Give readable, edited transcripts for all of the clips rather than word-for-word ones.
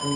ক্লাসে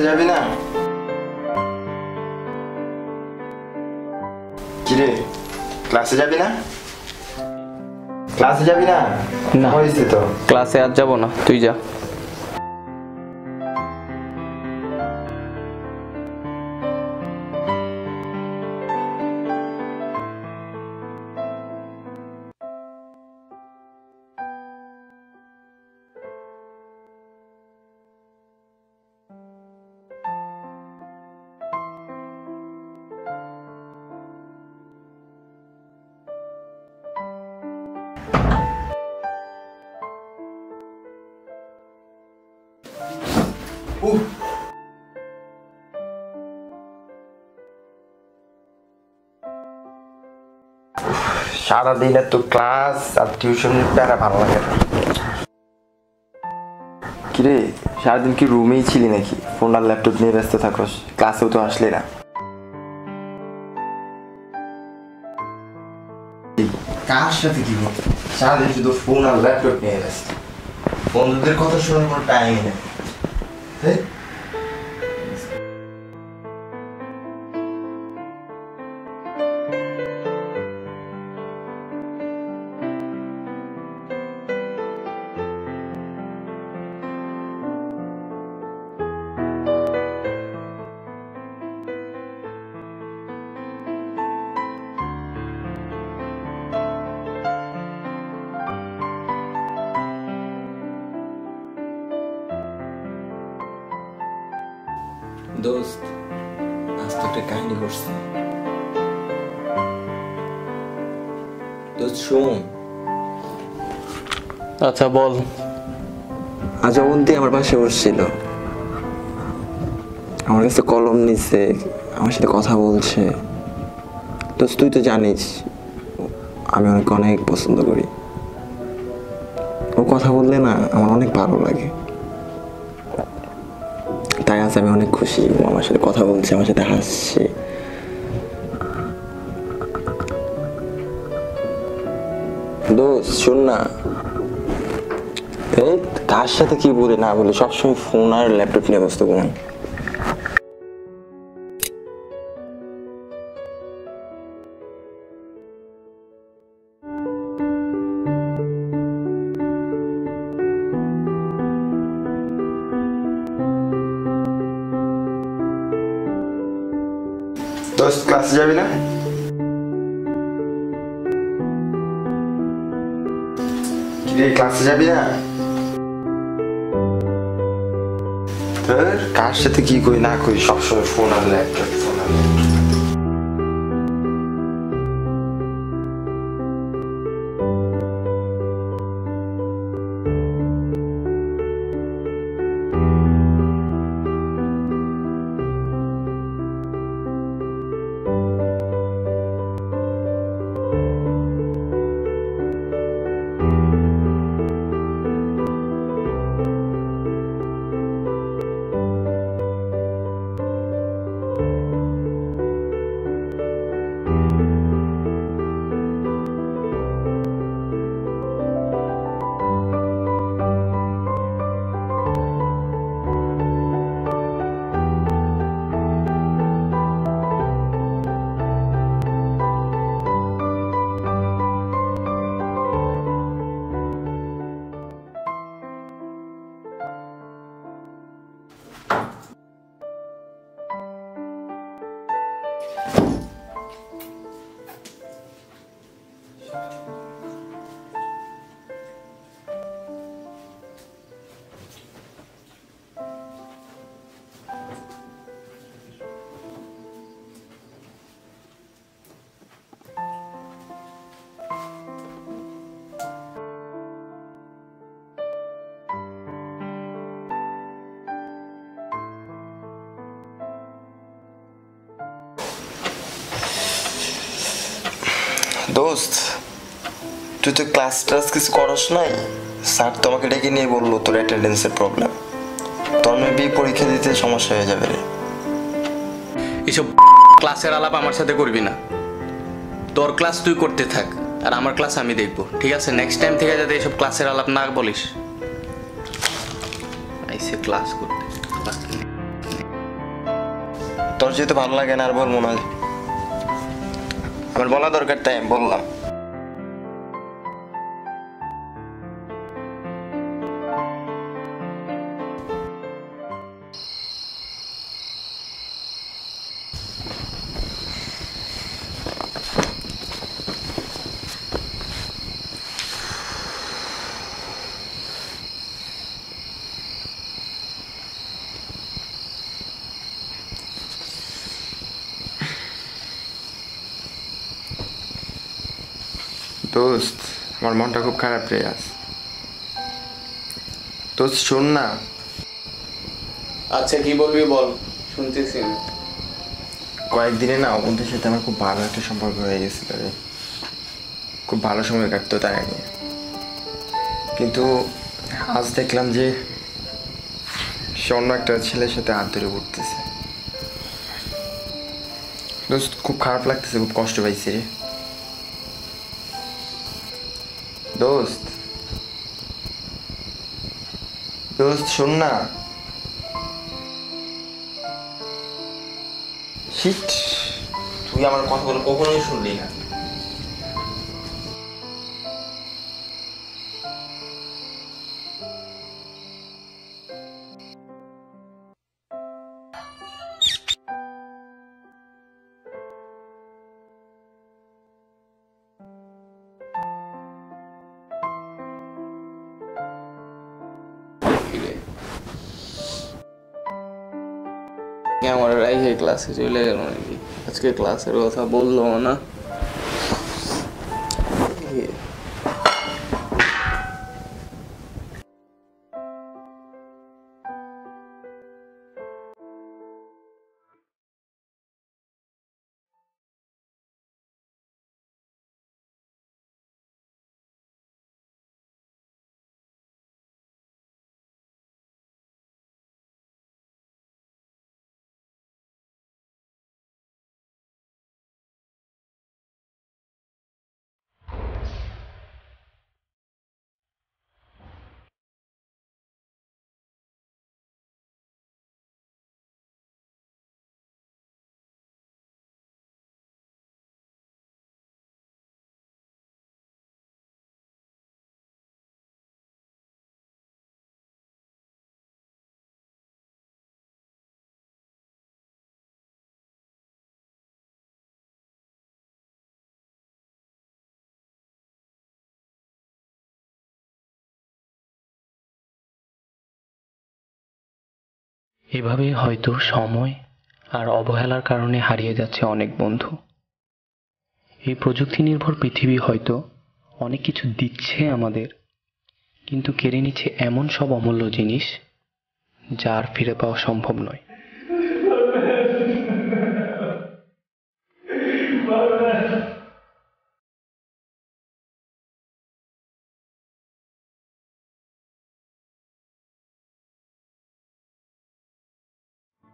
যাবি না? কিরে ক্লাসে যাবি না? ক্লাসে যাবি না? না হইছে তো ক্লাসে আজ যাব না, তুই যা। সারাদিন এত ক্লাস আর টিউশনের প্যারা ভালো লাগে না। কিরে সারাদিন কি রুমেই ছিলি নাকি? ফোন আর ল্যাপটপ নিয়ে ব্যস্ত থাকস, ক্লাসেও তো আসলি না। কার সাথে কি বলতো, সারাদিন শুধু ফোন আর ল্যাপটপ নিয়ে ব্যস্ত, বন্ধুদের কথা শোনার কোনো টাইমই নেই। দোস্ত, আজ তো একটা কাহিনী করছি। দোস্ত শোন। আচ্ছা বল। আজ অবন্তি আমার পাশে বসছিল, আমার কাছে কলম নিচ্ছে, আমার সাথে কথা বলছে। দোস্ত তুই তো জানিস আমি অনেক পছন্দ করি। ও কথা বললে না আমার অনেক ভালো লাগে, তাই আজ আমি অনেক খুশি। ও আমার সাথে কথা বলছে, আমার সাথে হাসছে। দোস্ত শোন না, কার সাথে কি বলে না বলে সবসময় ফোন আর ল্যাপটপ নিয়ে ব্যস্ত কোন। দোস্ত ক্লাসে যাবি না? কিরে ক্লাসে যাবি না? তোর কার সাথে কি কই না কই সবসময় ফোন আর ল্যাপটপ, ফোন আর ল্যাপটপ। দোস্ত, তুই তো ক্লাস টাস কিছু করস নাই। স্যার তোমাকে ডেকে নিয়ে বললো তোর অ্যাটেন্ডেন্সের প্রবলেম, তোর মেবি পরীক্ষা দিতে সমস্যা হয়ে যাবে রে। এসব ক্লাসের আলাপ আমার সাথে করবি না। তোর ক্লাস তুই করতে থাক, আর আমার ক্লাস আমি দেখবো, ঠিক আছে? নেক্সট টাইম থেকে যাতে এসব ক্লাসের আলাপ না বলিস। আইসে ক্লাস করতে, তোর যেহেতু ভালো লাগে না আর বলবো না, আমার বলা দরকার তাই আমি বললাম। দোস্ত, আমার মনটা খুব খারাপ রে আজ। দোস্ত শোন না। আচ্ছা কি বলবি বল, শুনতেছি। কয়েকদিনে না ওদের সাথে আমার খুব ভালো একটা সম্পর্ক হয়ে গেছিল রে, খুব ভালো সময় কাটতো তাই নিয়ে। কিন্তু আজ দেখলাম যে সে অন্য একটা ছেলের সাথে হাত ধরে ঘুরতেছে। দোস্ত খুব খারাপ লাগতেছে, খুব কষ্ট পাইছি রে। দোস্ত, দোস্ত শোন না। শিট, তুই আমার কথাগুলো কখনোই শুনলি না। আমার রাইহে ক্লাসে চলে গেল নাকি? আজকে ক্লাসের কথা বললো না। এভাবে হয়তো সময় আর অবহেলার কারণে হারিয়ে যাচ্ছে অনেক বন্ধু। এই প্রযুক্তি নির্ভর পৃথিবী হয়তো অনেক কিছু দিচ্ছে আমাদের, কিন্তু কেড়ে নিচ্ছে এমন সব অমূল্য জিনিস যা আর ফিরে পাওয়া সম্ভব নয়।